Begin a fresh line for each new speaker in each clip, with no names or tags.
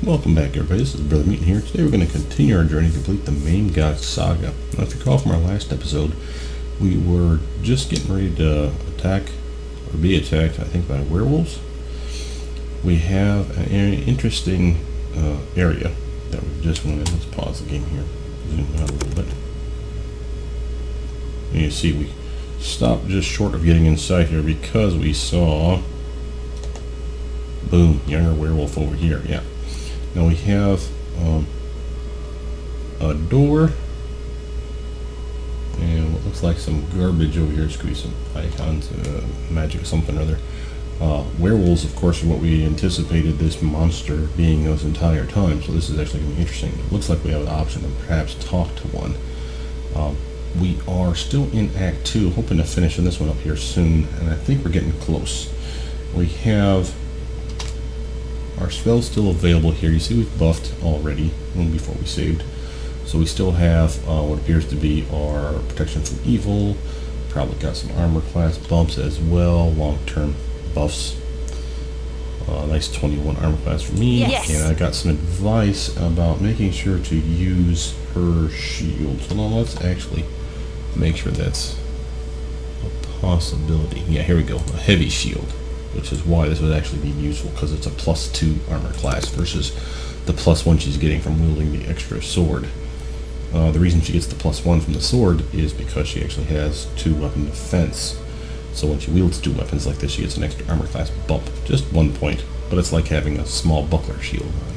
Welcome back, everybody. This is Brothermutant here. Today we're going to continue our journey to complete the Maimed Saga. Now, if you recall from our last episode, we were just getting ready to attack, or be attacked, I think, by werewolves. We have an interesting area that we just went in. Let's pause the game here, zoom out a little bit. And you see we stopped just short of getting inside here because we saw, boom, younger werewolf over here, yeah. Now we have a door and what looks like some garbage over here. It's could be some icons, magic, something or other. Werewolves, of course, are what we anticipated this monster being this entire time, so this is actually going to be interesting. It looks like we have an option to perhaps talk to one. We are still in Act 2, hoping to finish this one up here soon, and I think we're getting close. We have our spell's still available here. You see we've buffed already before we saved. So we still have what appears to be our protection from evil. Probably got some armor class bumps as well, long-term buffs. Nice 21 armor class for me.
Yes.
And I got some advice about making sure to use her shield. So now let's actually make sure that's a possibility. Yeah, here we go. A heavy shield, which is why this would actually be useful, because it's a +2 armor class versus the +1 she's getting from wielding the extra sword. The reason she gets the +1 from the sword is because she actually has 2 weapon defense. So when she wields 2 weapons like this, she gets an extra armor class bump. Just 1 point, but it's like having a small buckler shield on.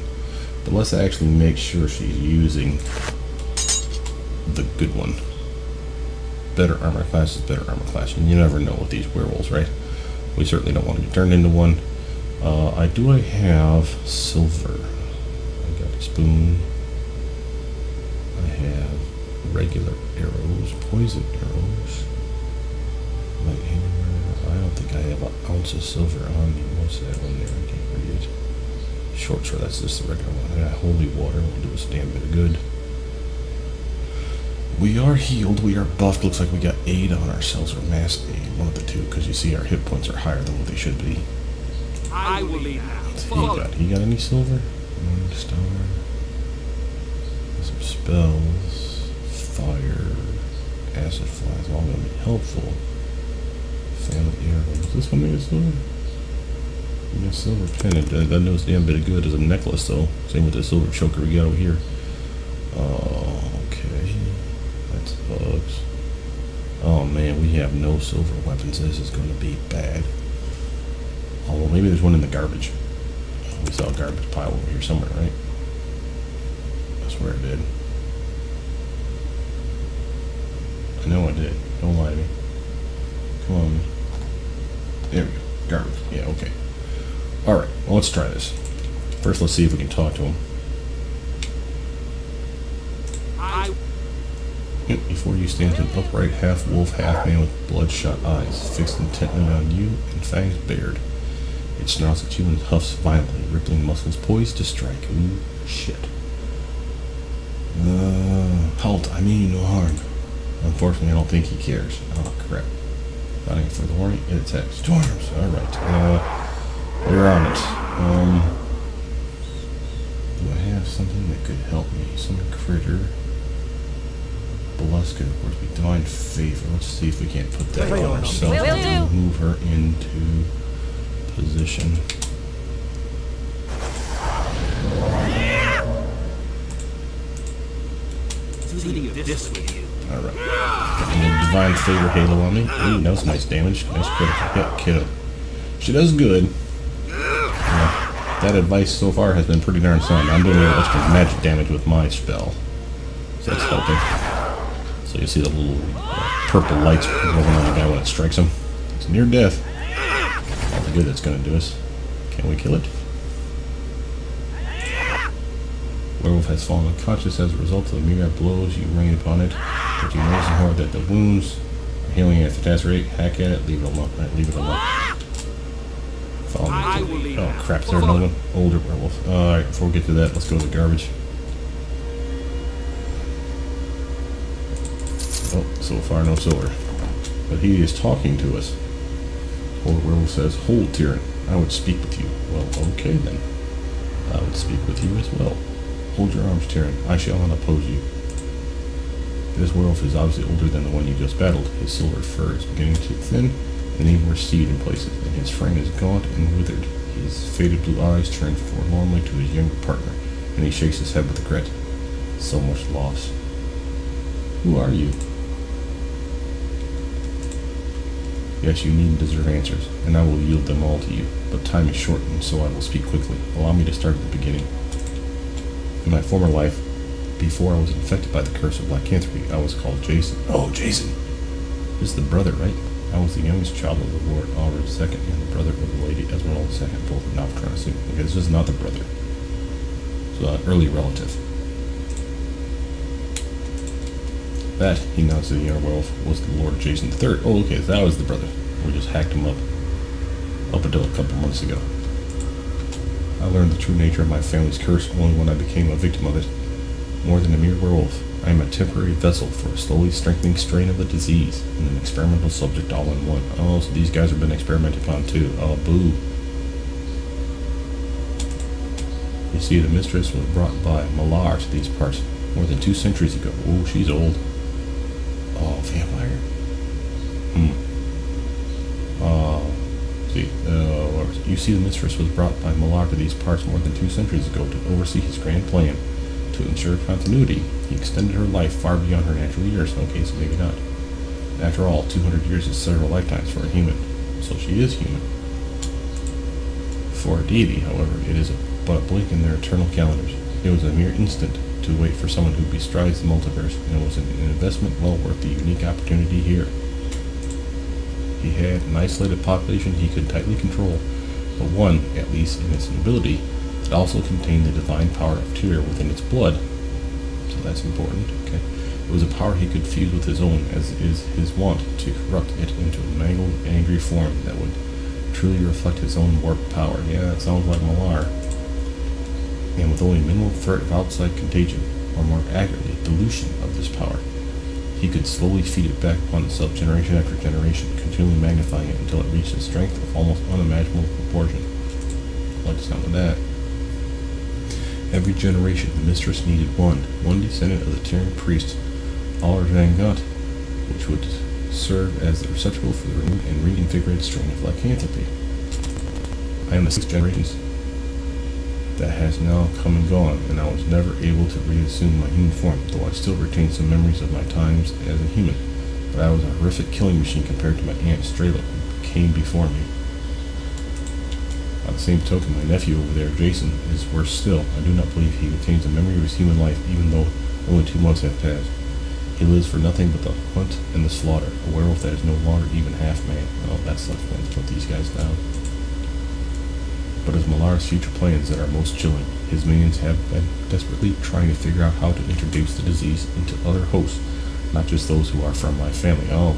But let's actually make sure she's using the good one. Better armor class is better armor class, and you never know with these werewolves, right? We certainly don't want to get turned into one. I have silver. I got a spoon. I have regular arrows, poison arrows. Light hammer. I don't think I have an ounce of silver on me. What's that one there? I can't read it. Short sword, that's just the regular one. I got holy water. We'll do us a damn bit of good. We are healed, we are buffed. Looks like we got aid on ourselves, or mass aid, one of the two, because you see our hit points are higher than what they should be.
I will leave now.
He got any silver? One star. Some spells. Fire. Acid flies, all gonna be helpful. Family heirloom. Is this one made of silver? Yeah, silver pendant. That knows damn bit of good as a necklace, though. Same with the silver choker we got over here. Okay. That's bugs. Oh man, we have no silver weapons. This is going to be bad. Although maybe there's one in the garbage. We saw a garbage pile over here somewhere, right? I swear I did. I know I did. Don't lie to me. Come on. There we go. Garbage. Yeah, okay. Alright, well, let's try this. First, let's see if we can talk to him. Before you stands an upright half-wolf, half-man with bloodshot eyes, fixed intently on you and fangs bared. It snarls at you and huffs violently, rippling muscles poised to strike. Ooh, shit. Halt, I mean you no harm. Unfortunately, I don't think he cares. Oh, crap. Finding it for the warning, it attacks. Storms! Alright, we're on it. Do I have something that could help me? Some critter. Bless could, of course, be divine favor. Let's see if we can't put that on ourselves and move her into position. Alright. Got a little divine favor halo on me. Ooh, that was nice damage. Nice critical hit, kiddo. She does good. That advice so far has been pretty darn sound. I'm doing a little extra magic damage with my spell. So that's helping. So you see the little purple lights glowing on the guy when it strikes him. It's near death. All the good that's going to do us. Can we kill it? Werewolf has fallen unconscious as a result of the myriad blows you rain upon it. But you notice in horror that the wounds are healing at a fantastic rate. Hack at it, leave it alone. Right, leave it alone. Follow me. Oh crap, there's another one. Older werewolf. Alright, before we get to that, let's go to the garbage. Oh, so far no silver. But he is talking to us. Old werewolf says, "Hold, Tyrion. I would speak with you." Well, okay then. I would speak with you as well. Hold your arms, Tyrion. I shall not oppose you. This werewolf is obviously older than the one you just battled. His silver fur is beginning to thin and even recede in places, and his frame is gaunt and withered. His faded blue eyes turn forlornly to his younger partner, and he shakes his head with regret. So much loss. Who are you? Yes, you need and deserve answers, and I will yield them all to you. But time is short, and so I will speak quickly. Allow me to start at the beginning. In my former life, before I was infected by the curse of lycanthropy, I was called Jason. Oh, Jason! This is the brother, right? I was the youngest child of the Lord Alred II and the brother of the Lady Esmeralda II, both in Nocturne. Okay, this is not the brother. It's an early relative. That, he nods to the younger werewolf, was the Lord Jason III. Oh, okay, that was the brother. We just hacked him up until a couple months ago. I learned the true nature of my family's curse only when I became a victim of it. More than a mere werewolf, I am a temporary vessel for a slowly strengthening strain of the disease, and an experimental subject all in one. Oh, so these guys have been experimented upon too. Oh, boo. You see, the Mistress was brought by Malar to these parts more than 2 centuries ago. Oh, she's old. Oh, vampire. You see, the Mistress was brought by Malar to these parts more than 2 centuries ago to oversee his grand plan. To ensure continuity, he extended her life far beyond her natural years. Okay, so maybe not. After all, 200 years is several lifetimes for a human, so she is human. For a deity, however, it is but a blink in their eternal calendars. It was a mere instant to wait for someone who bestrides the multiverse, and it was an investment well worth the unique opportunity here. He had an isolated population he could tightly control, but one, at least in its nobility, that also contained the divine power of Tyr within its blood. So that's important, okay? It was a power he could fuse with his own, as is his wont, to corrupt it into a mangled, angry form that would truly reflect his own warped power. Yeah, that sounds like Malar. And with only minimal threat of outside contagion, or more accurately, dilution of this power, he could slowly feed it back upon itself generation after generation, continually magnifying it until it reached a strength of almost unimaginable proportion. I'd like to sound of that. Every generation, the Mistress needed one descendant of the Tyrian priest, Aller Vangot, which would serve as the receptacle for the renewed and reinvigorated strain of lycanthropy. I am the 6th generation that has now come and gone, and I was never able to reassume my human form, though I still retain some memories of my times as a human. But I was a horrific killing machine compared to my aunt Strela, who came before me. By the same token, my nephew over there, Jason, is worse still. I do not believe he retains a memory of his human life, even though only 2 months have passed. He lives for nothing but the hunt and the slaughter, a werewolf that is no longer even half man. Oh, that sucks, man, to put these guys down. But of Malar's future plans that are most chilling, his minions have been desperately trying to figure out how to introduce the disease into other hosts, not just those who are from my family. Oh,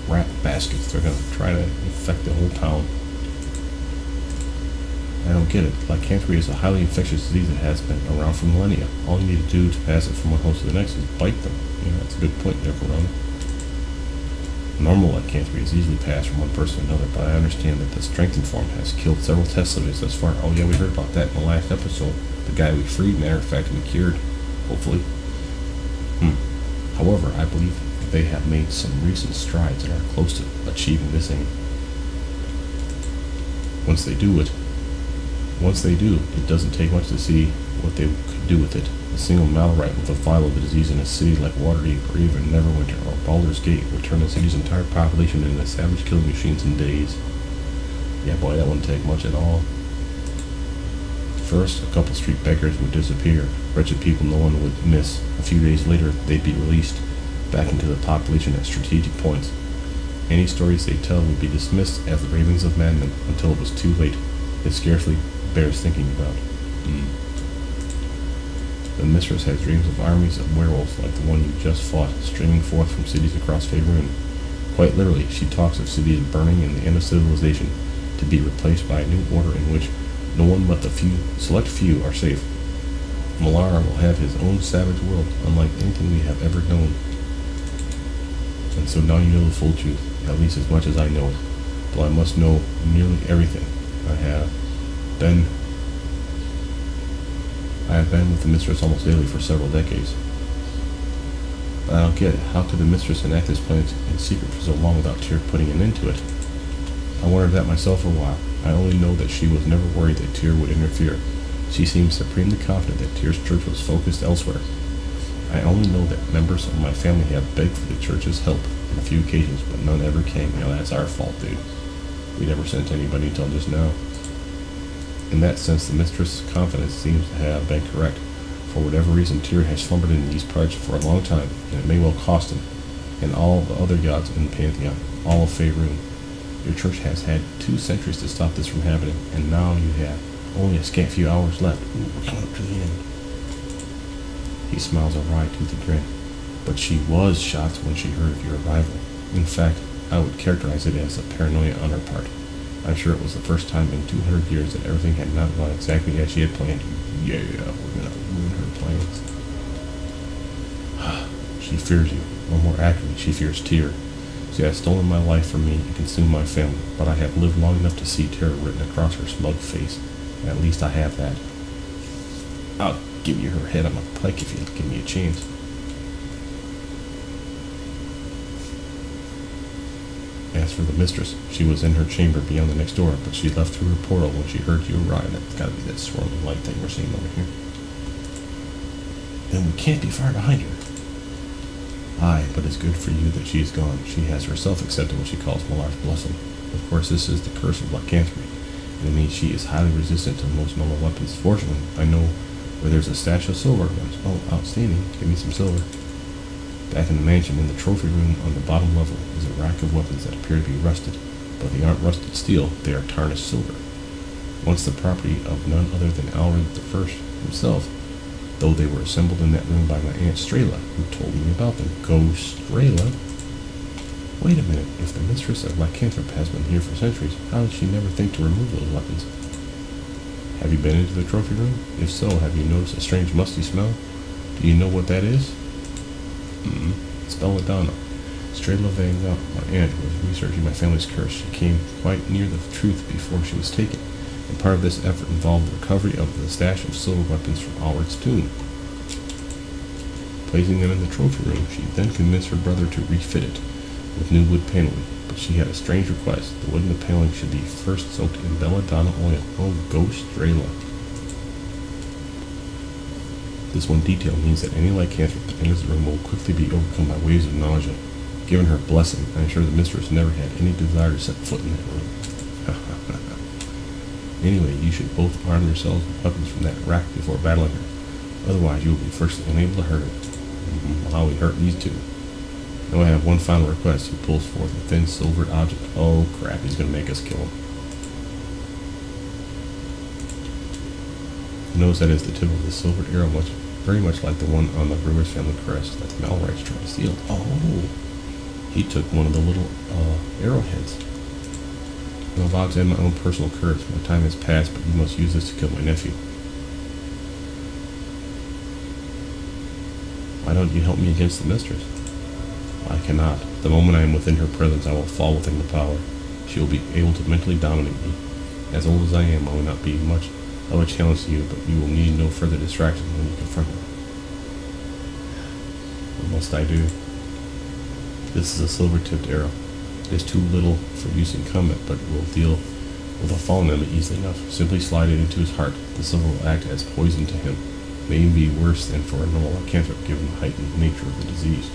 crap baskets, they're going to try to infect the whole town. I don't get it. Lycanthropy is a highly infectious disease that has been around for millennia. All you need to do to pass it from one host to the next is bite them. You know, that's a good point there, Verona. Normal lycanthropy is easily passed from one person to another, but I understand that the strengthened form has killed several test subjects thus far. Oh yeah, we heard about that in the last episode. The guy we freed, matter of fact, we cured. Hopefully. However, I believe they have made some recent strides and are close to achieving this aim. Once they do, it doesn't take much to see what they could do with it. A single Malorite with a vial of the disease in a city like Waterdeep or even Neverwinter or Baldur's Gate would turn the city's entire population into savage killing machines in days. Yeah, boy, that wouldn't take much at all. First, a couple street beggars would disappear. Wretched people no one would miss. A few days later, they'd be released back into the population at strategic points. Any stories they tell would be dismissed as the ravings of madmen until it was too late. It scarcely bears thinking about. The Mistress has dreams of armies of werewolves like the one you just fought, streaming forth from cities across Faerun. Quite literally, she talks of cities burning and the end of civilization, to be replaced by a new order in which no one but the select few are safe. Malar will have his own savage world, unlike anything we have ever known. And so now you know the full truth, at least as much as I know it, though I must know nearly everything. I have been I have been with the Mistress almost daily for several decades. But I don't get it. How could the Mistress enact this plan in secret for so long without Tyr putting an end to it? I wondered that myself for a while. I only know that she was never worried that Tyr would interfere. She seemed supremely confident that Tyr's church was focused elsewhere. I only know that members of my family have begged for the church's help on a few occasions, but none ever came. That's our fault, dude. We never sent anybody until just now. In that sense, the Mistress' confidence seems to have been correct. For whatever reason, Tyr has slumbered in these parts for a long time, and it may well cost him, and all the other gods in the Pantheon, all of Faerun. Your church has had 2 centuries to stop this from happening, and now you have only a scant few hours left. Ooh, we're coming up to the end. He smiles a wry-toothed grin. But she was shocked when she heard of your arrival. In fact, I would characterize it as a paranoia on her part. I'm sure it was the first time in 200 years that everything had not gone exactly as she had planned. Yeah, we're gonna ruin her plans. She fears you, or more accurately, she fears Tyr. She has stolen my life from me and consumed my family, but I have lived long enough to see terror written across her smug face. At least I have that. I'll give you her head on a pike if you give me a chance. As for the Mistress, she was in her chamber beyond the next door, but she left through her portal when she heard you arrive. That's gotta be that swirling light thing we're seeing over here. Then we can't be far behind her. Aye, but it's good for you that she is gone. She has herself accepted what she calls Malar's blessing. Of course, this is the curse of lycanthropy, and it means she is highly resistant to most normal weapons. Fortunately, I know where there's a stash of silver. Oh, outstanding. Give me some silver. Back in the mansion, in the trophy room on the bottom level, is a rack of weapons that appear to be rusted, but they aren't rusted steel, they are tarnished silver. Once the property of none other than Alred I himself, though they were assembled in that room by my Aunt Strela, who told me about them. Go Strela? Wait a minute, if the Mistress of Lycanthrope has been here for centuries, how did she never think to remove those weapons? Have you been into the trophy room? If so, have you noticed a strange musty smell? Do you know what that is? It's belladonna. Strela Van Gogh, my aunt, who was researching my family's curse. She came quite near the truth before she was taken, and part of this effort involved the recovery of the stash of silver weapons from Alred's tomb. Placing them in the trophy room, she then convinced her brother to refit it with new wood paneling, but she had a strange request. The wood in the paneling should be first soaked in belladonna oil. Oh, go Strela. This one detail means that any lycanthrope that enters the room will quickly be overcome by waves of nausea. Given her blessing, I am sure the Mistress never had any desire to set foot in that room. Anyway, you should both arm yourselves with weapons from that rack before battling her. Otherwise, you will be firstly unable to hurt her. Well, how we hurt these two. Now I have one final request. He pulls forth a thin silvered object. Oh crap, he's going to make us kill him. Notice that is the tip of the silvered arrow, very much like the one on the brewer's family crest that the Malrites tried to steal. Oh, he took one of the little arrowheads. I'm about to end my own personal curse. My time has passed, but you must use this to kill my nephew. Why don't you help me against the Mistress? I cannot. The moment I am within her presence, I will fall within the power. She will be able to mentally dominate me. As old as I am, I will not be much of a challenge to you, but you will need no further distraction when you confront her. What must I do? This is a silver-tipped arrow. It is too little for use in combat, but it will deal with a fallen enemy easily enough. Simply slide it into his heart. The silver will act as poison to him. It may even be worse than for a normal lycanthrope, given the heightened nature of the disease.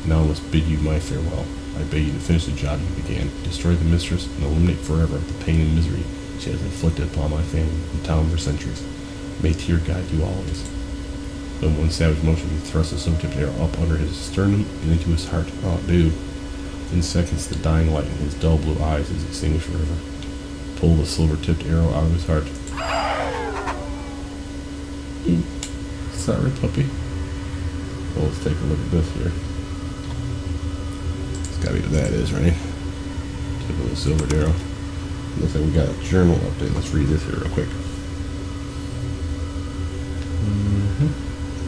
Now I must bid you my farewell. I beg you to finish the job you began. Destroy the Mistress and eliminate forever the pain and misery she has inflicted upon my family and town for centuries. May Tyr guide you always. In one savage motion, he thrust the silver-tipped arrow up under his sternum and into his heart. Oh, dude. In seconds, the dying light in his dull blue eyes is extinguished forever. Pull the silver-tipped arrow out of his heart. Sorry, puppy. Well, let's take a look at this here. It's gotta be what that is, right? Tip of the silvered arrow. Looks like we got a journal update. Let's read this here real quick.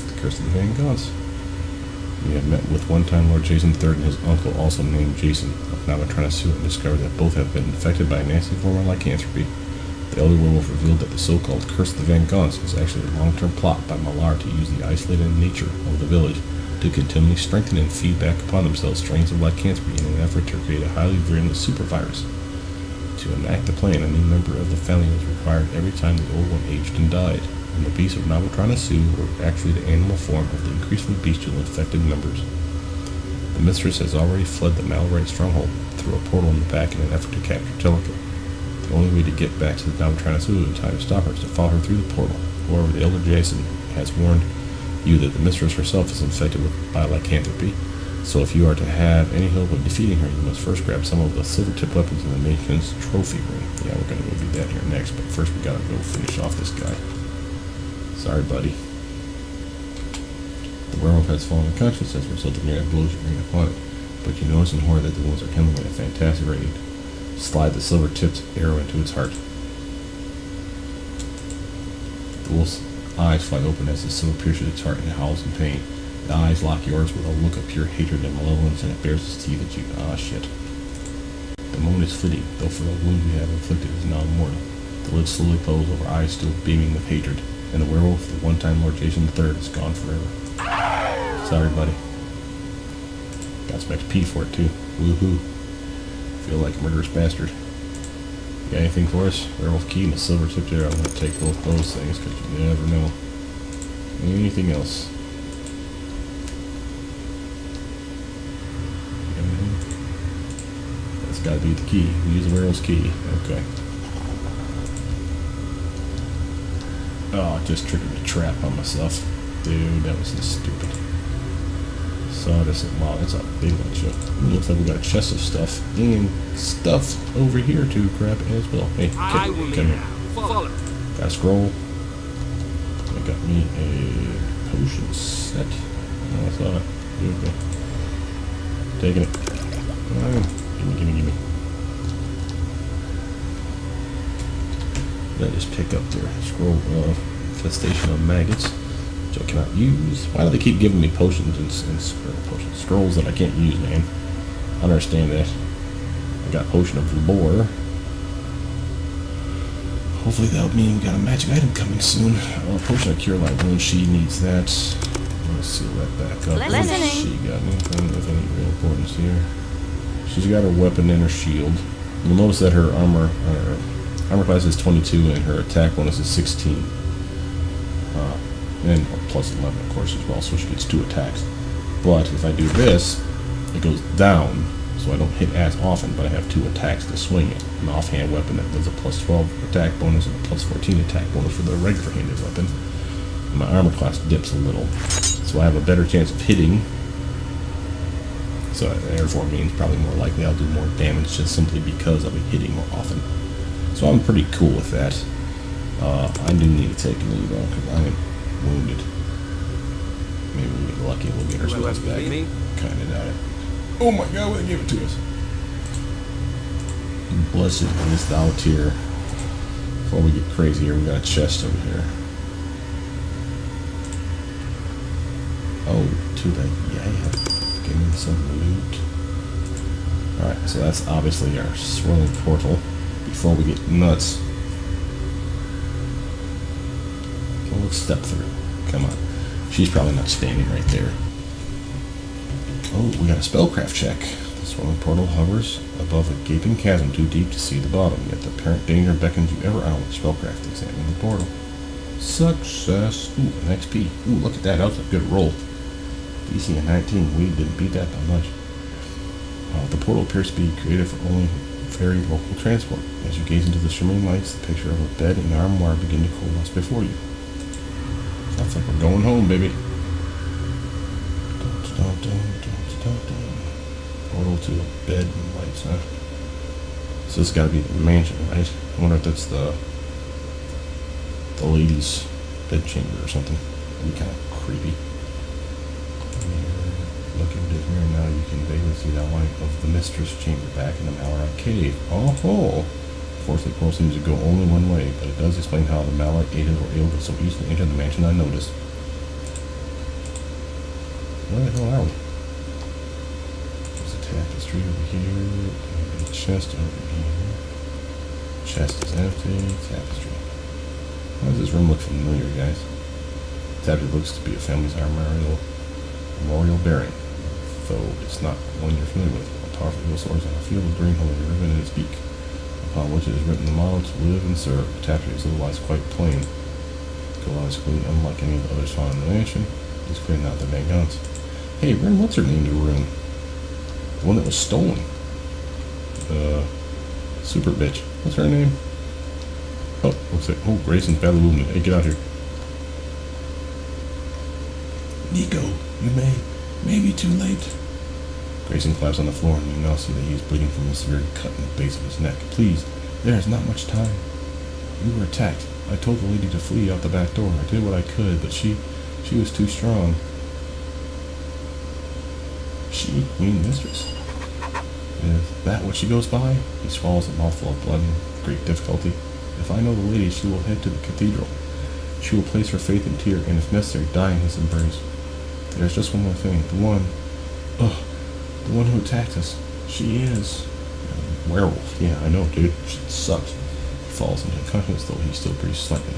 The Curse of the Van Gods. We have met with one-time Lord Jason III and his uncle, also named Jason. I've now been trying to sue and discover that both have been infected by a nasty form of lycanthropy. The elder werewolf revealed that the so-called Curse of the Van Gons is actually a long-term plot by Malar to use the isolated nature of the village to continually strengthen and feed back upon themselves strains of lycanthropy in an effort to create a highly virulent supervirus. To enact the plan, a new member of the family was required every time the old one aged and died, and the beasts of Navaltranasu were actually the animal form of the increasingly bestial infected members. The Mistress has already fled the Malorite stronghold through a portal in the back in an effort to capture Clerical. The only way to get back to the Navaltranasu in time to stop her is to follow her through the portal. However, the Elder Jason has warned you that the Mistress herself is infected by lycanthropy, so if you are to have any hope of defeating her, you must first grab some of the silver-tipped weapons in the Matron's trophy room. Yeah, we're going to go do that here next, but first we got to go finish off this guy. Sorry, buddy. The werewolf has fallen unconscious as a result of near blows you bring upon it, but you notice in horror that the wounds are healing at a fantastic rate. Slide the silver-tipped arrow into its heart. The wolf's eyes fly open as the silver pierces its heart and it howls in pain. The eyes lock yours with a look of pure hatred and malevolence, and it bares its teeth at you. Ah, shit. The moment is fleeting, though for the wound you have inflicted is now mortal. The lids slowly close over eyes still beaming with hatred, and the werewolf, the one-time Lord Jason III, is gone forever. Sorry, buddy. Got some XP for it, too. Woohoo. Feel like a murderous bastard. You got anything for us? Werewolf key and a silver-tipped arrow. I'm going to take both those things, because you never know. Anything else? That's got to be the key. Use the werewolf's key. Okay. Oh, I just triggered a trap on myself. Dude, that was just stupid. So this is, wow, that's a big bunch of, looks like we got a chest of stuff and stuff over here to grab as well. Hey, come here.
Follow.
Got a scroll. I got me a potion set. Oh, I saw it. Okay. Taking it. Gimme. Did I just pick up their scroll of infestation of maggots, which I cannot use? Why do they keep giving me potions and scrolls that I can't use, man? I don't understand that. I got potion of lore. Hopefully that'll mean we got a magic item coming soon. Potion of cure light wounds. She needs that. Let's seal that back up. She got anything of any real importance here? She's got her weapon and her shield. You'll notice that her armor class is 22 and her attack bonus is 16. And plus 11, of course, as well, so she gets 2 attacks. But if I do this, it goes down, so I don't hit as often, but I have 2 attacks to swing it. An offhand weapon that does a plus 12 attack bonus and a plus 14 attack bonus for the regular handed weapon. And my armor class dips a little, so I have a better chance of hitting. So therefore means probably more likely I'll do more damage just simply because I'll be hitting more often. So I'm pretty cool with that. I do need to take a knee though, because I am wounded. Maybe we'll get lucky and we'll get our spells back. Kinda doubt it. Oh my god, they gave it to us. Blessed is thou tier. Before we get crazy here, we got a chest over here. Oh, to the give me some loot. Alright, so that's obviously our swirling portal. Before we get nuts. So let's step through. Come on. She's probably not standing right there. Oh, we got a spellcraft check. The swirling portal hovers above a gaping chasm too deep to see the bottom, yet the apparent danger beckons you ever on with spellcraft. Examine the portal. Success. Ooh, an XP. Ooh, look at that. That was a good roll. DC at 19. We didn't beat that by much. The portal appears to be created for only very local transport. As you gaze into the shimmering lights, the picture of a bed and armoire begin to coalesce before you. Sounds like we're going home, baby. Portal to a bed and lights, huh? So this gotta be the mansion, right? I wonder if that's the ladies' bed chamber or something. That'd be kind of creepy. Looking to here now, you can vaguely see the outline of the Mistress chamber back in the Malorite cave. Oh! Fortunately, the portal seems to go only one way, but it does explain how the Malorite agents were able to so easily enter the mansion unnoticed. Where the hell are we? There's a tapestry over here, and a chest over here. Chest is empty. Tapestry. Why does this room look familiar, guys? Tapestry looks to be a family's memorial bearing, though it's not one you're familiar with. A powerful eagle soars on a field of green holding a ribbon in its beak, upon which it is written the motto to live and serve. The tapestry is otherwise quite plain. Clearly, unlike any of the others found in the mansion, it's clear not the main guns. Hey, Ren, what's her name to room? The one that was stolen. Super bitch. What's her name? Oh, looks like, oh, Grayson's badly wounded. Hey, get out here. Nico, you may be too late. Grayson collapsed on the floor, and you now see that he is bleeding from a severe cut in the base of his neck. Please, there is not much time. We were attacked. I told the lady to flee out the back door. I did what I could, but she was too strong. She? You mean Mistress? Is that what she goes by? He swallows a mouthful of blood in great difficulty. If I know the lady, she will head to the cathedral. She will place her faith in Tyr, and if necessary, die in his embrace. There's just one more thing. The one who attacked us. She is a werewolf. Yeah, I know, dude. She sucks. He falls into unconsciousness, though he still breathes slightly.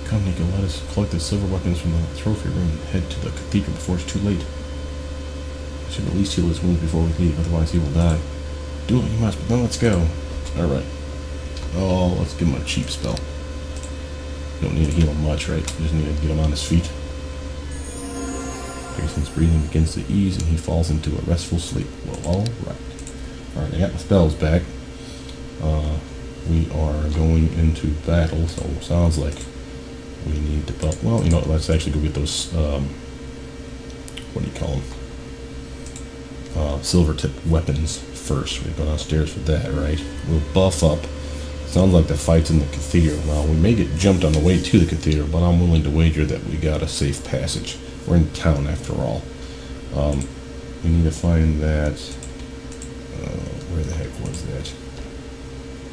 Come, Nico, let us collect the silver weapons from the trophy room and head to the cathedral before it's too late. We should at least heal his wounds before we leave, otherwise he will die. Do what you must, but then let's go. Alright. Oh, let's give him a cheap spell. You don't need to heal him much, right? You just need to get him on his feet. Grayson's breathing begins to ease and he falls into a restful sleep. Well, alright. Alright, I got my spells back. We are going into battle, so it sounds like we need to... Well, you know, let's actually go get those... what do you call them? Silver-tipped weapons first. We go downstairs for that, right? We'll buff up. Sounds like the fight's in the cathedral. Now, we may get jumped on the way to the cathedral, but I'm willing to wager that we got a safe passage. We're in town, after all. We need to find that... where the heck was that?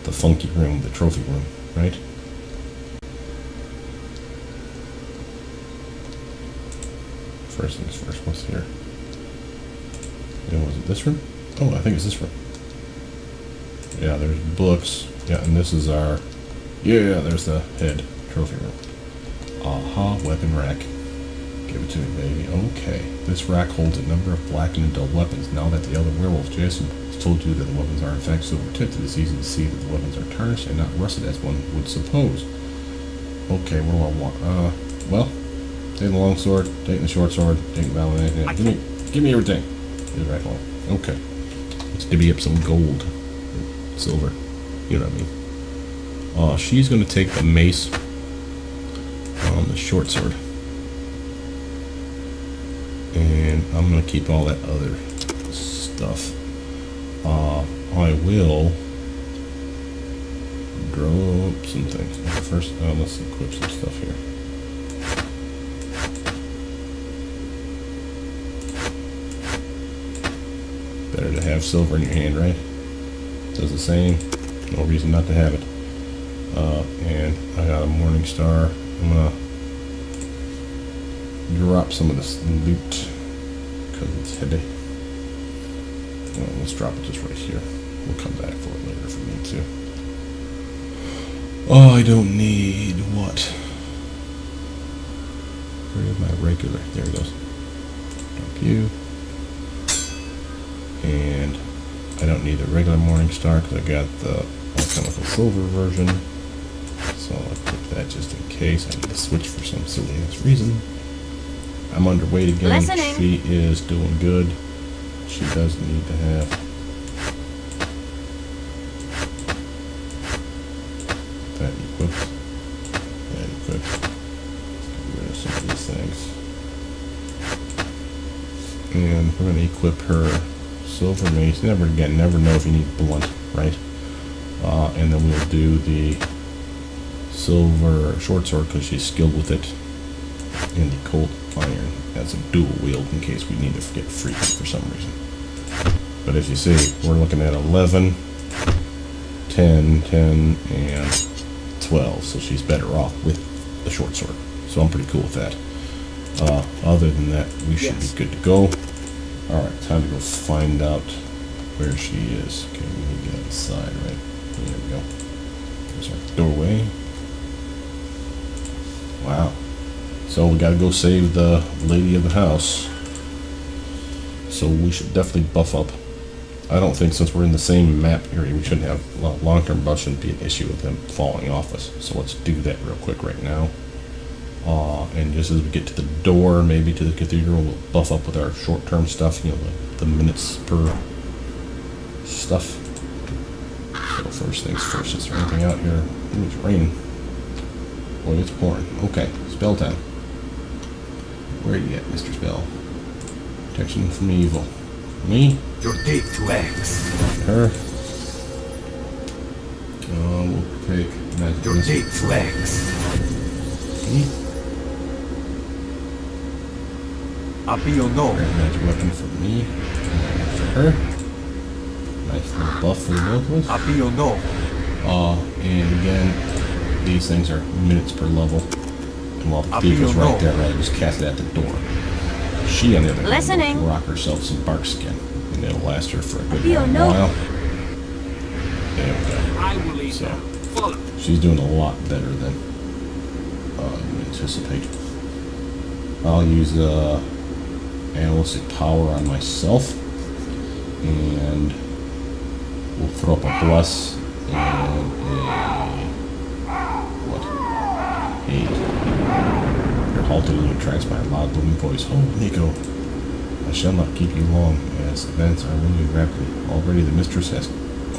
The funky room, the trophy room, right? First things first, what's here? Was it this room? Oh, I think it's this room. Yeah, there's books. Yeah, and this is our... Yeah, there's the head trophy room. Aha, weapon rack. Give it to me, baby. Okay. This rack holds a number of blackened and dull weapons. Now that the elder werewolf Jason has told you that the weapons are in fact silver-tipped, it is easy to see that the weapons are tarnished and not rusted as one would suppose. Okay, what do I want? Well, taking the long sword, taking the short sword, taking the balance. Give me everything. Get it right on. Okay. Let's divvy up some gold. Silver. You know what I mean. She's going to take the mace on the short sword. And I'm going to keep all that other stuff. I will drop some things. First, let's equip some stuff here. Better to have silver in your hand, right? Does the same. No reason not to have it. And I got a morning star. I'm gonna drop some of this loot because it's heavy. Well, let's drop it just right here. We'll come back for it later if we need to. Oh, I don't need what? Where's my regular? There it goes. Drop you. And I don't need the regular morning star because I got the alchemical silver version. So I'll equip that just in case I need to switch for some silly ass reason. I'm underweight again.
Listening.
She is doing good. She does need to have that equipped. That equipped. Let's get rid of some of these things. And we're going to equip her silver mace. Never know if you need blunt, right? And then we'll do the silver short sword because she's skilled with it, and the cold iron as a dual wield in case we need to get free for some reason. But as you see, we're looking at 11, 10, 10, and 12, so she's better off with the short sword. So I'm pretty cool with that. Other than that, we should be good to go. Alright, time to go find out where she is. Okay, we need to get on the side, right? There we go. There's our doorway. Wow. So we gotta go save the lady of the house. So we should definitely buff up. I don't think since we're in the same map area, we shouldn't have long-term buff shouldn't be an issue with them falling off us. So let's do that real quick right now. And just as we get to the door, maybe to the cathedral, we'll buff up with our short-term stuff, you know, the minutes per stuff. So first things first, is there anything out here? Ooh, it's raining. Boy, it's pouring. Okay, spell time. Where are you at, Mr. Spell? Protection from evil. Me?
Your date to X.
Her. We'll take magic.
Your date to X.
Me?
Happy or no?
Magic weapon for me. For her. Nice little buff for the both of us.
Happy or no?
And again, these things are minutes per level. And while the cathedral's right there, right, just cast it at the door. She, on the other hand, will rock herself some bark skin, and it'll last her for a good long while. There we go.
I will lead
So,
follow.
she's doing a lot better than you anticipate. I'll use animalistic power on myself, and we'll throw up a bless and You're halted in your tracks by a loud booming voice. Oh, Nico, I shall not keep you long, as events are moving rapidly. Already the Mistress has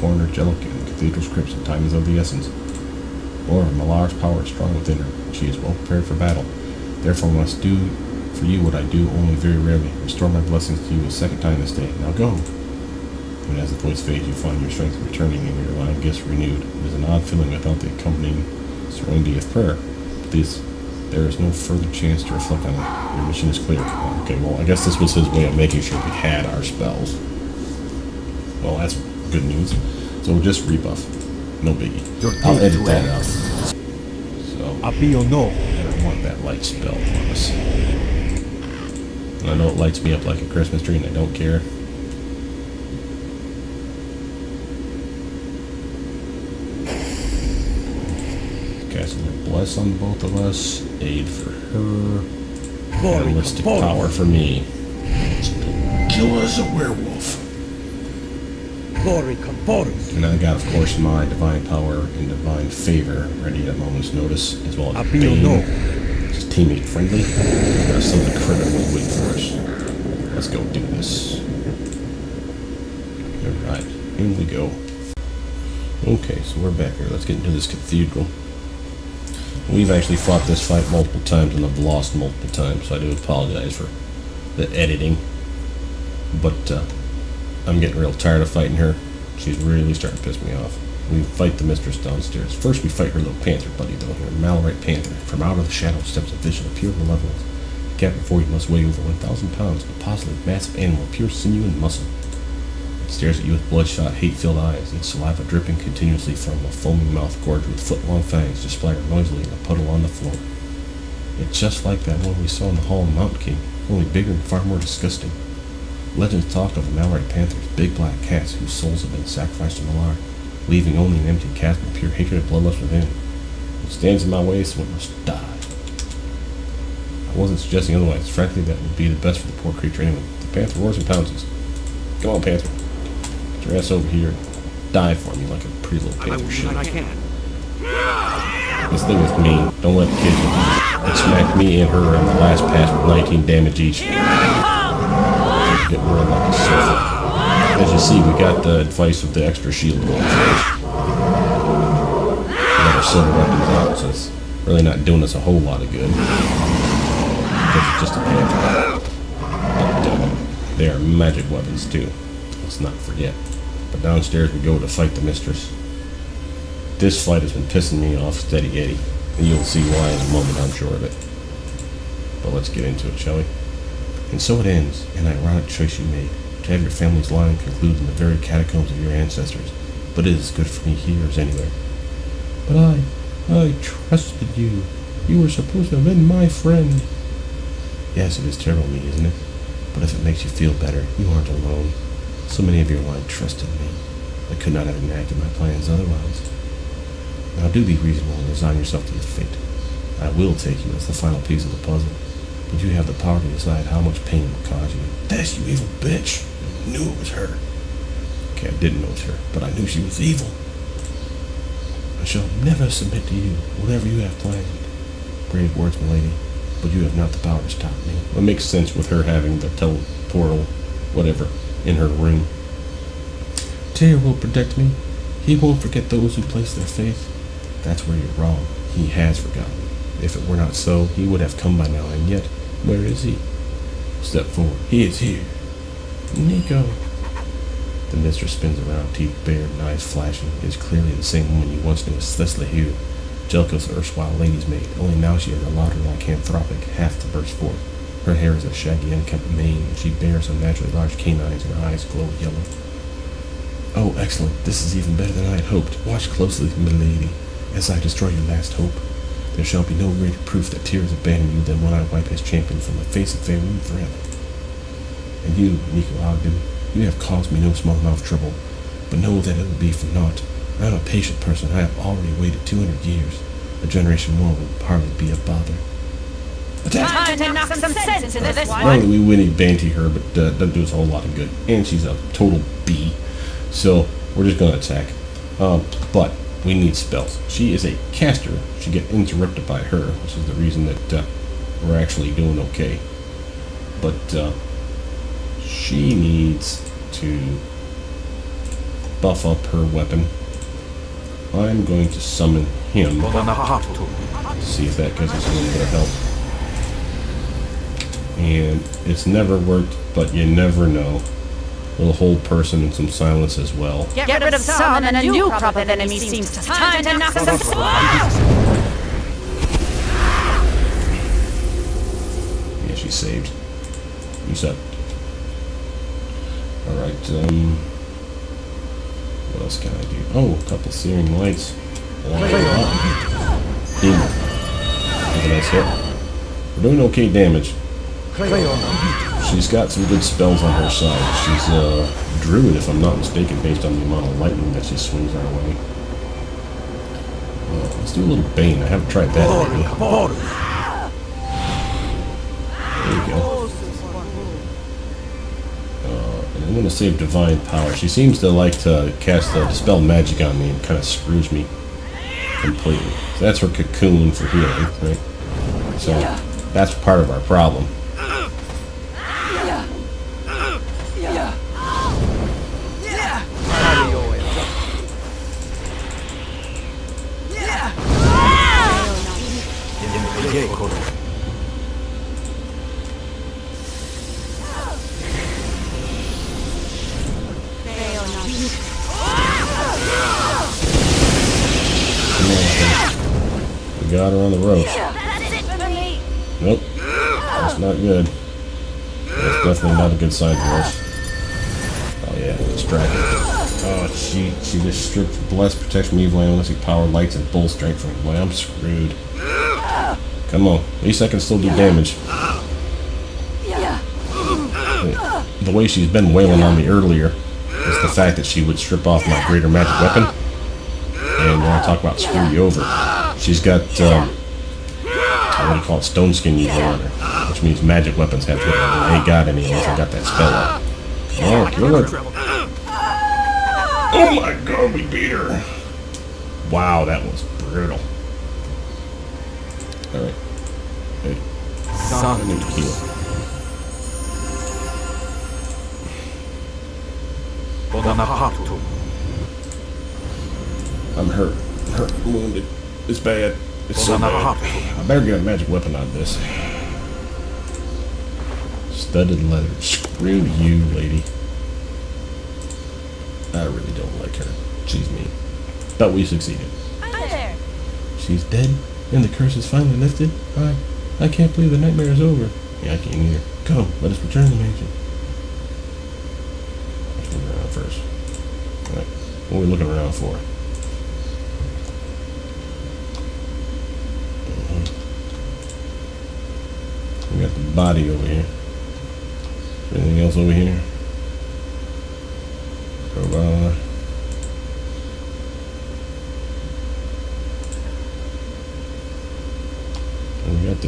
cornered Jellic in the cathedral's crypts, and time is of the essence. Moreover, Malar's power is strong within her, and she is well prepared for battle. Therefore, I must do for you what I do only very rarely. Restore my blessings to you a second time this day. Now go! And as the voice fades, you find your strength returning and your line gifts renewed. It is an odd feeling without the accompanying serenity of prayer. But there is no further chance to reflect on it. Your mission is clear. Okay, well, I guess this was his way of making sure we had our spells. Well, that's good news. So we'll just rebuff. No biggie. I'll edit that out. So,
Happy or no?
I don't want that light spell on us. And I know it lights me up like a Christmas tree, and I don't care. Casting a bless on both of us. Aid for her. Animalistic power for me. Kill us a werewolf.
Glory come forward.
And I got, of course, my divine power and divine favor ready at a moment's notice, as well as Bane. It's teammate friendly. Got something critical waiting for us. Let's go do this. Alright, in we go. Okay, so we're back here. Let's get into this cathedral. We've actually fought this fight multiple times and I've lost multiple times, so I do apologize for the editing. But I'm getting real tired of fighting her. She's really starting to piss me off. We fight the Mistress downstairs. First we fight her little panther buddy though here, Malorite Panther. From out of the shadow steps a vision of pure malevolence. The cat before you must weigh over 1,000 pounds, a possibly massive animal, pure sinew and muscle. It stares at you with bloodshot, hate-filled eyes, its saliva dripping continuously from a foaming mouth gorged with foot-long fangs just splatter noisily in a puddle on the floor. It's just like that one we saw in the Hall of the Mountain King, only bigger and far more disgusting. Legends talk of the Malorite Panthers, big black cats whose souls have been sacrificed to Malar, leaving only an empty chasm of pure hatred and bloodlust within. What stands in my way, so it must die. I wasn't suggesting otherwise. Frankly, that would be the best for the poor creature anyway. The Panther roars and pounces. Come on, Panther. Get your ass over here and die for me like a pretty little Panther should.
I can.
This thing is mean. Don't let the kids know. It smacked me and her in the last pass with 19 damage each. Getting real like a surfer. As you see, we got the advice of the extra shield going first. We got our silver weapons out, so it's really not doing us a whole lot of good. Because it's just a panther. But they are magic weapons too. Let's not forget. But downstairs we go to fight the Mistress. This fight has been pissing me off steady Eddie. And you'll see why in a moment, I'm sure of it. But let's get into it, shall we? And so it ends, an ironic choice you made, to have your family's line conclude in the very catacombs of your ancestors. But it is good for me here as anywhere. But I trusted you. You were supposed to have been my friend. Yes, it is terrible of me, isn't it? But if it makes you feel better, you aren't alone. So many of your line trusted me. I could not have enacted my plans otherwise. Now do be reasonable and resign yourself to your fate. I will take you as the final piece of the puzzle, but you have the power to decide how much pain it will cause you. That's you evil bitch! I knew it was her. Okay, I didn't know it was her, but I knew she was evil. I shall never submit to you, whatever you have planned. Brave words, milady, but you have not the power to stop me. Well, it makes sense with her having the teleportal, whatever, in her room. Tyr will protect me. He won't forget those who place their faith. That's where you're wrong. He has forgotten. If it were not so, he would have come by now, and yet, where is he? Step forward. He is here. Nico. The mistress spins around, teeth bared and eyes flashing. It is clearly the same woman you once knew as Thesla Hugh, Jelko's erstwhile lady's maid, only now she has a louder lycanthropic half to burst forth. Her hair is a shaggy, unkempt mane, and she bears unnaturally large canines, and her eyes glow yellow. Oh, excellent. This is even better than I had hoped. Watch closely, milady, as I destroy your last hope. There shall be no greater proof that Tyr has abandoned you than when I wipe his champion from the face of Faerun forever. And you, Nico Ogden, you have caused me no small amount of trouble, but know that it will be for naught. I am a patient person. I have already waited 200 years. A generation more will hardly be a bother. Attack!
Time to knock some sense into this
Not
one.
only we Winnie Banty her, but doesn't do us a whole lot of good. And she's a total B. So we're just going to attack. But we need spells. She is a caster. She get interrupted by her, which is the reason that we're actually doing okay. But she needs to buff up her weapon. I'm going to summon him. See if that gives us a little bit of help. And it's never worked, but you never know. We'll hold person and some silence as well.
Get rid of some, and a new crop of enemies seems time to knock some sense.
Yeah, she's saved. You suck. Alright, what else can I do? Oh, a couple searing lights. Nice hit. We're doing okay damage. She's got some good spells on her side. She's a druid, if I'm not mistaken, based on the amount of lightning that she swings our way. Let's do a little Bane. I haven't tried that lately. There you go. And I'm going to save Divine Power. She seems to like to cast Dispel Magic on me and kind of screws me completely. So that's her cocoon for healing, right? So that's part of our problem. We got her on the ropes. Nope. That's not good. That's definitely not a good sign for us. Oh yeah, distracted. Oh, she just stripped blessed protection from evil animalistic power, lights, and bull strength from me. Boy, I'm screwed. Come on. At least I can still do damage. The way she's been wailing on me earlier is the fact that she would strip off my greater magic weapon. And when I talk about screw you over, she's got, what do you call it, stone skin evil on her. Which means magic weapons have to hit her. I ain't got any unless I got that spell up. Oh, kill her. Oh my god, we beat her. Wow, that was brutal. Alright. Hey. I need to heal. I'm hurt. I'm wounded. It's bad. It's so bad. I better get a magic weapon out of this. Studded leather. Screw you, lady. I really don't like her. She's mean. But we succeeded.
Hi there.
She's dead, and the curse is finally lifted. I can't believe the nightmare is over. Yeah, I can't either. Come, let us return to the mansion. Let's look around first. Alright, what are we looking around for? We got the body over here. Anything else over here?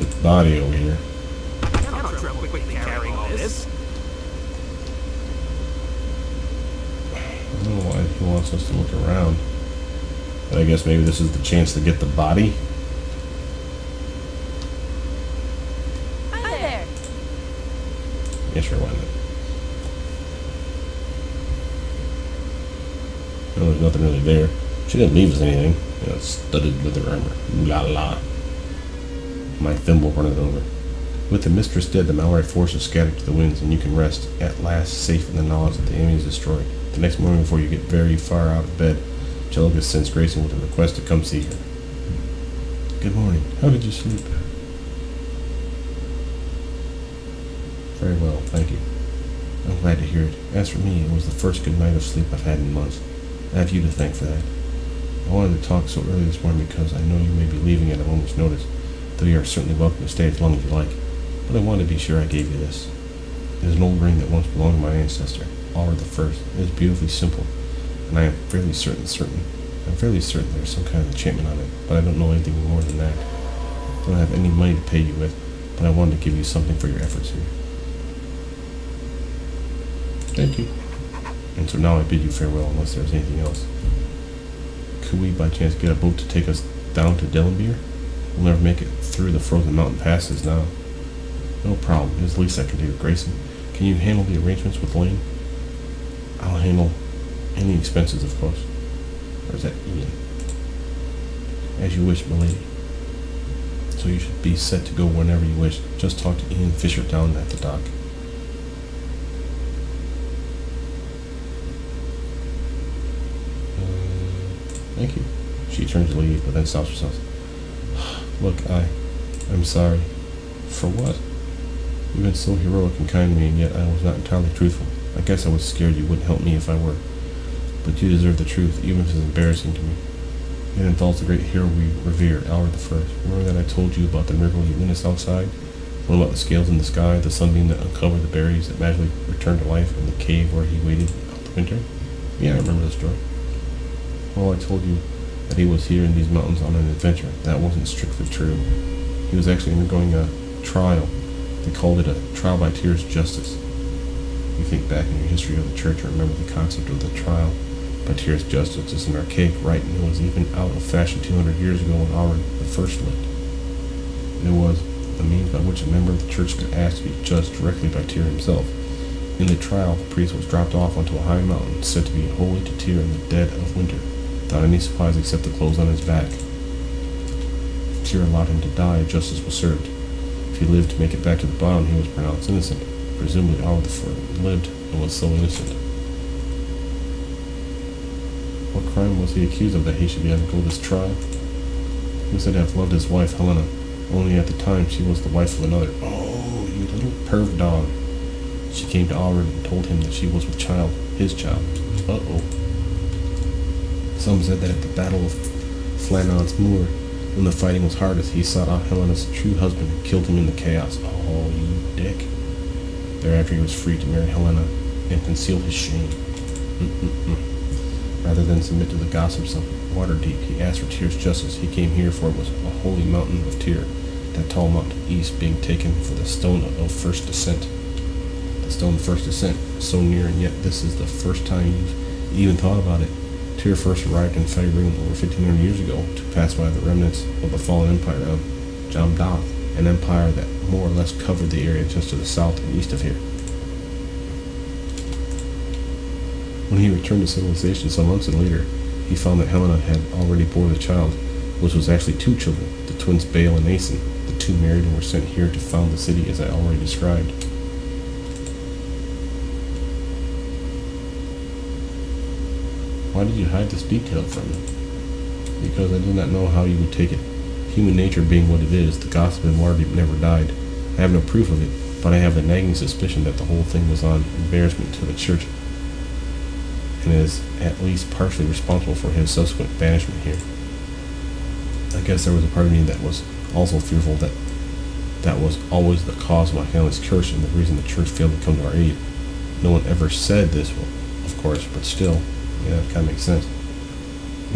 the body over here.
I'm not quickly carrying all this.
I don't know why he wants us to look around. But I guess maybe this is the chance to get the body.
Hi there.
Yeah, sure, why not? No, there's nothing really there. She didn't leave us anything. You know, studded leather armor. La la. My thimble running over. With the Mistress dead, the Mallory force is scattered to the winds, and you can rest, at last, safe in the knowledge that the enemy is destroyed. The next morning, before you get very far out of bed, Angelica sends Grayson with a request to come see her. Good morning. How did you sleep? Very well, thank you. I'm glad to hear it. As for me, it was the first good night of sleep I've had in months. I have you to thank for that. I wanted to talk so early this morning because I know you may be leaving at a moment's notice, though you are certainly welcome to stay as long as you like. But I wanted to be sure I gave you this. It is an old ring that once belonged to my ancestor, Alred the First. It is beautifully simple, and I am fairly certain there is some kind of enchantment on it, but I don't know anything more than that. I don't have any money to pay you with, but I wanted to give you something for your efforts here. Thank you. And so now I bid you farewell unless there is anything else. Could we by chance get a boat to take us down to Delenbeer? We'll never make it through the frozen mountain passes now. No problem. It's the least I can do. Grayson, can you handle the arrangements with Lane? I'll handle any expenses, of course. Or is that Ian? As you wish, milady. So you should be set to go whenever you wish. Just talk to Ian Fisher down at the dock. Thank you. She turns to leave, but then stops herself. Look, I'm sorry. For what? You've been so heroic and kind to me, and yet I was not entirely truthful. I guess I was scared you wouldn't help me if I were. But you deserve the truth, even if it's embarrassing to me. It involves the great hero we revere, Alred the First. Remember that I told you about the miracle he witnessed outside? The one about the scales in the sky, the sunbeam that uncovered the berries that magically returned to life, and the cave where he waited out the winter? Yeah, I remember the story. Well, I told you that he was here in these mountains on an adventure. That wasn't strictly true. He was actually undergoing a trial. They called it a trial by tears justice. You think back in your history of the church and remember the concept of the trial by tears justice is an archaic rite, and it was even out of fashion 200 years ago when Alred the First lived. And it was the means by which a member of the church could ask to be judged directly by Tyr himself. In the trial, the priest was dropped off onto a high mountain, said to be holy to Tyr in the dead of winter, without any supplies except the clothes on his back. If Tyr allowed him to die, justice was served. If he lived to make it back to the bottom, he was pronounced innocent. Presumably Alred the First lived and was so innocent. What crime was he accused of that he should be undergo this trial? He was said to have loved his wife, Helena, only at the time she was the wife of another. Oh, you little perv dog. She came to Alred and told him that she was with child, his child. Uh-oh. Some said that at the Battle of Flanon's Moor, when the fighting was hardest, he sought out Helena's true husband and killed him in the chaos. Oh, you dick. Thereafter he was free to marry Helena and conceal his shame. Rather than submit to the gossips of Waterdeep, he asked for Tyr's justice. He came here for it was a holy mountain of Tyr, that tall mountain east being taken for the stone of first descent. The stone of first descent, so near, and yet this is the first time you've even thought about it. Tyr first arrived in Faerun over 1,500 years ago to pass by the remnants of the fallen empire of Jamdath, an empire that more or less covered the area just to the south and east of here. When he returned to civilization some months later, he found that Helena had already bore the child, which was actually two children, the twins Bael and Aeson. The two married and were sent here to found the city as I already described. Why did you hide this detail from me? Because I did not know how you would take it. Human nature being what it is, the gossip in Waterdeep never died. I have no proof of it, but I have the nagging suspicion that the whole thing was on embarrassment to the church, and is at least partially responsible for his subsequent banishment here. I guess there was a part of me that was also fearful that that was always the cause of my family's curse and the reason the church failed to come to our aid. No one ever said this, well, of course, but still, yeah, it kind of makes sense.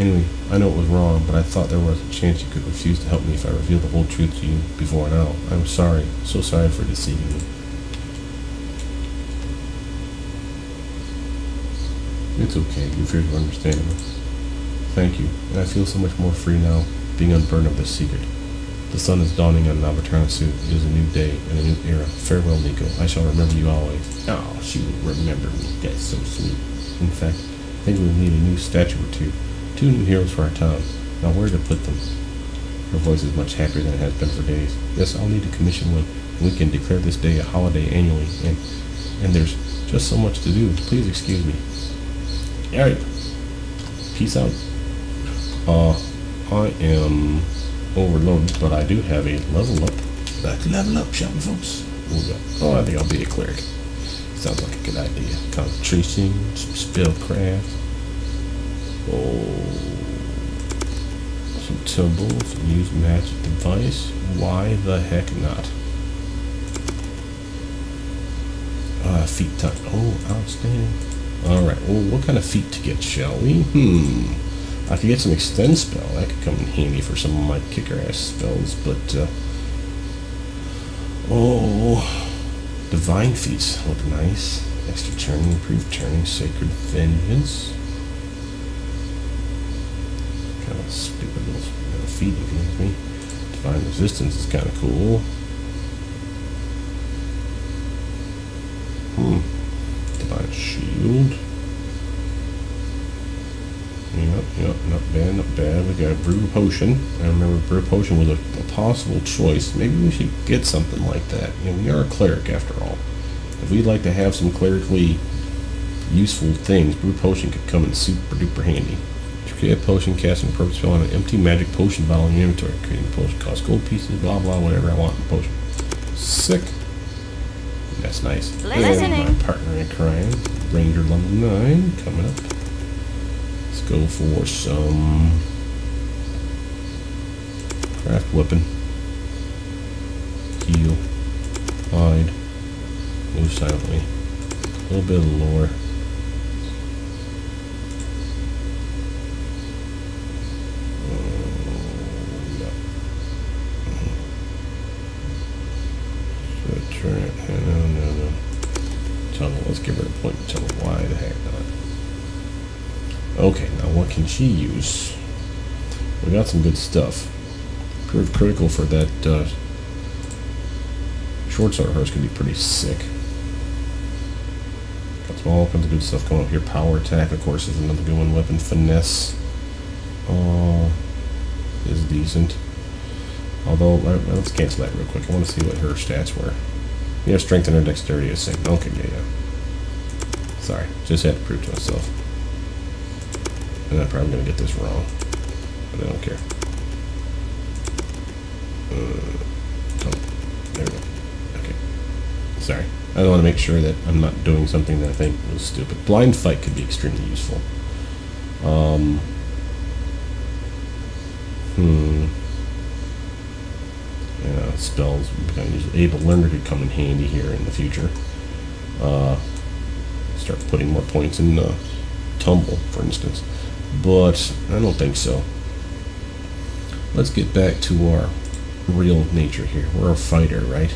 Anyway, I know it was wrong, but I thought there was a chance you could refuse to help me if I revealed the whole truth to you before now. I'm sorry. So sorry for deceiving you. It's okay. Your fears were understandable. Thank you. And I feel so much more free now, being unburdened of this secret. The sun is dawning on Navatanasu. It is a new day and a new era. Farewell, Nico. I shall remember you always. Oh, she will remember me. That's so sweet. In fact, I think we'll need a new statue or two. 2 new heroes for our town. Now where to put them? Her voice is much happier than it has been for days. Yes, I'll need to commission one, and we can declare this day a holiday annually, and there's just so much to do. Please excuse me. Alright. Peace out. I am overloaded, but I do have a level up. Let's level up, shall we, folks? Oh, I think I'll be a cleric. Sounds like a good idea. Concentration, some spellcraft. Oh, some tumbles, and use magic device. Why the heck not? Feat time. Oh, outstanding. Alright, well, what kind of feat to get, shall we? I could get some extend spell. That could come in handy for some of my kicker-ass spells, but, divine feats look nice. Extra turning, improved turning, sacred vengeance. Kind of stupid little feat, if you ask me. Divine resistance is kind of cool. Divine shield. Yep, not bad, not bad. We got a brew potion. I remember brew potion was a possible choice. Maybe we should get something like that. You know, we are a cleric after all. If we'd like to have some clerically useful things, brew potion could come in super duper handy. To create a potion, casting a purpose spell on an empty magic potion bottle in your inventory. Creating a potion costs gold pieces, blah blah, whatever I want in the potion. Sick. That's nice.
Listening.
And my partner in crime, Ranger level 9, coming up. Let's go for some craft weapon. Heal. Hide. Move silently. A little bit of lore. No. Tunnel. Let's give her a point and tell her why the heck not. Okay, now what can she use? We got some good stuff. Proved critical for that short sword of hers could be pretty sick. Got some all kinds of good stuff going up here. Power attack, of course, is another good one. Weapon finesse is decent. Although, let's cancel that real quick. I want to see what her stats were. Yeah, strength and her dexterity is same. Okay, yeah. Sorry, just had to prove to myself. And I'm probably going to get this wrong. But I don't care. There we go. Okay. Sorry. I want to make sure that I'm not doing something that I think was stupid. Blind fight could be extremely useful. Yeah, spells. Able Learner could come in handy here in the future. Start putting more points in Tumble, for instance. But I don't think so. Let's get back to our real nature here. We're a fighter, right?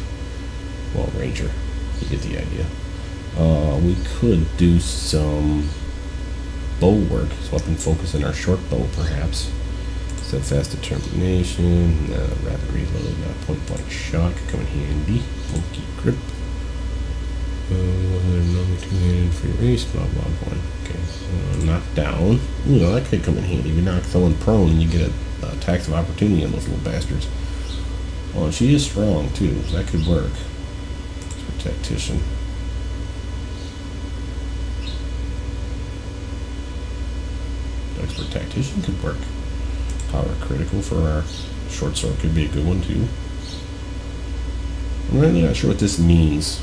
Well, ranger. You get the idea. We could do some bow work. So weapon focus in our short bow, perhaps. Steadfast determination, rapid reload, point blank shot could come in handy. Monkey grip. Normally two-handed free race, blah blah blah. Okay, knock down. Ooh, that could come in handy. You knock someone prone and you get a tax of opportunity on those little bastards. Oh, she is strong too, so that could work. Tactician. Expert tactician could work. Power critical for our short sword could be a good one too. I'm really not sure what this means.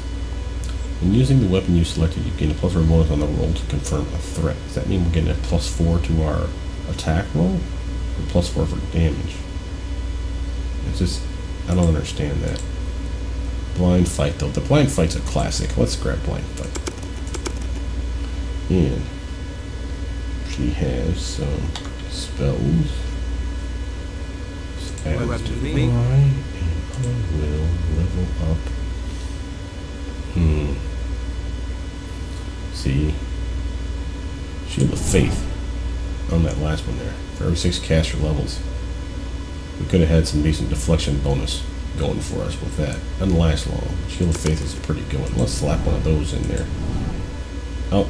When using the weapon you selected, you gain a +4 bonus on the roll to confirm a threat. Does that mean we're getting a +4 to our attack roll? Or +4 for damage? It's just, I don't understand that. Blind fight though. The blind fight's a classic. Let's grab blind fight. And she has some spells. Add
What
to
to
I,
me?
and I will level up. See, Shield of Faith on that last one there. For every 6 caster levels, we could have had some decent deflection bonus going for us with that. Doesn't last long. Shield of Faith is pretty good one. Let's slap one of those in there. Oh,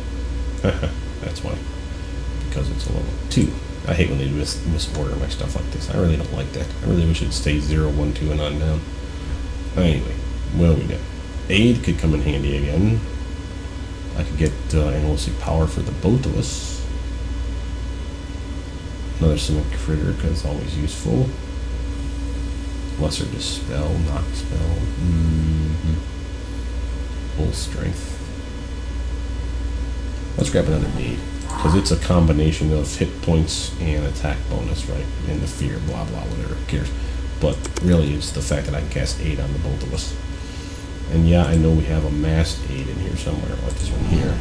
that's why. Because it's a level 2. I hate when they misorder my stuff like this. I really don't like that. I really wish it'd stay 0, 1, 2, and on down. Anyway, well, we got Aid could come in handy again. I could get Animalistic Power for the both of us. Another Summon Critter, because it's always useful. Lesser Dispel, Knock Spell. Full Strength. Let's grab another Aid. Because it's a combination of hit points and attack bonus, right? And the fear, blah, blah, whatever. Who cares? But really, it's the fact that I can cast 8 on the both of us. And yeah, I know we have a masked 8 in here somewhere, like this one here.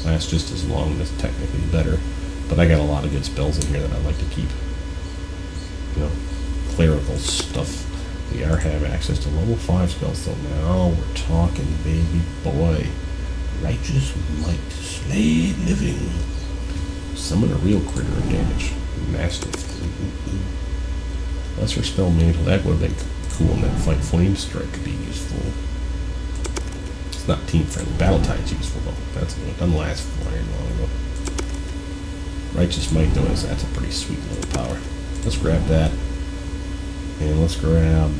Lasts just as long, that's technically better. But I got a lot of good spells in here that I like to keep. You know, clerical stuff. We are have access to level 5 spells, so now we're talking, baby boy. Righteous Might, Slay Living. Summon a real critter of damage. Mastiff. Lesser Spell Mantle, that would have been cool in that fight. Flame Strike could be useful. It's not team friendly. Battle Tide's useful though. That's good. It doesn't last very long ago. Righteous Might though, that's a pretty sweet little power. Let's grab that. And let's grab...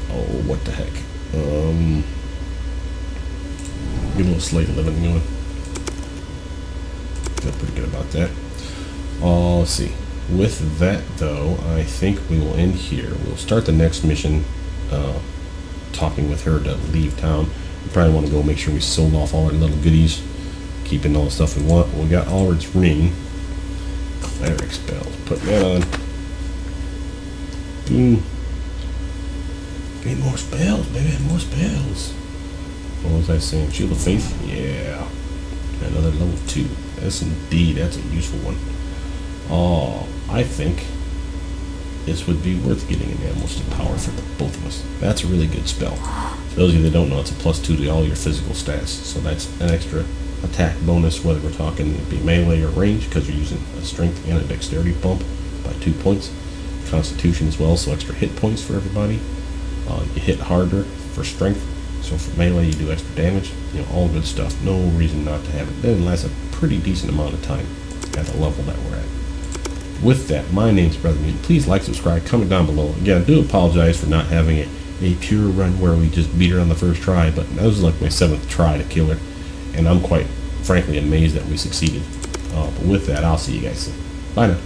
Oh, what the heck. Get a little Slay Living going. Feel pretty good about that. Let's see. With that, though, I think we will end here. We'll start the next mission talking with her to leave town. We probably want to go make sure we sold off all our little goodies, keeping all the stuff we want. We got Allred's Ring. Cleric spells. Put that on. Get more spells, baby. More spells. What was I saying? Shield of Faith? Yeah. Another level 2. That's indeed. That's a useful one. Oh, I think this would be worth getting an Animalistic Power for the both of us. That's a really good spell. For those of you that don't know, it's a +2 to all your physical stats. So that's an extra attack bonus, whether we're talking it'd be melee or range, because you're using a strength and a dexterity bump by 2 points. Constitution as well, so extra hit points for everybody. You hit harder for strength. So for melee, you do extra damage. You know, all good stuff. No reason not to have it. Then it lasts a pretty decent amount of time at the level that we're at. With that, my name's Brothermutant. Please like, subscribe, comment down below. Again, I do apologize for not having a pure run where we just beat her on the first try, but that was like my 7th try to kill her, and I'm quite frankly amazed that we succeeded. But with that, I'll see you guys soon. Bye now.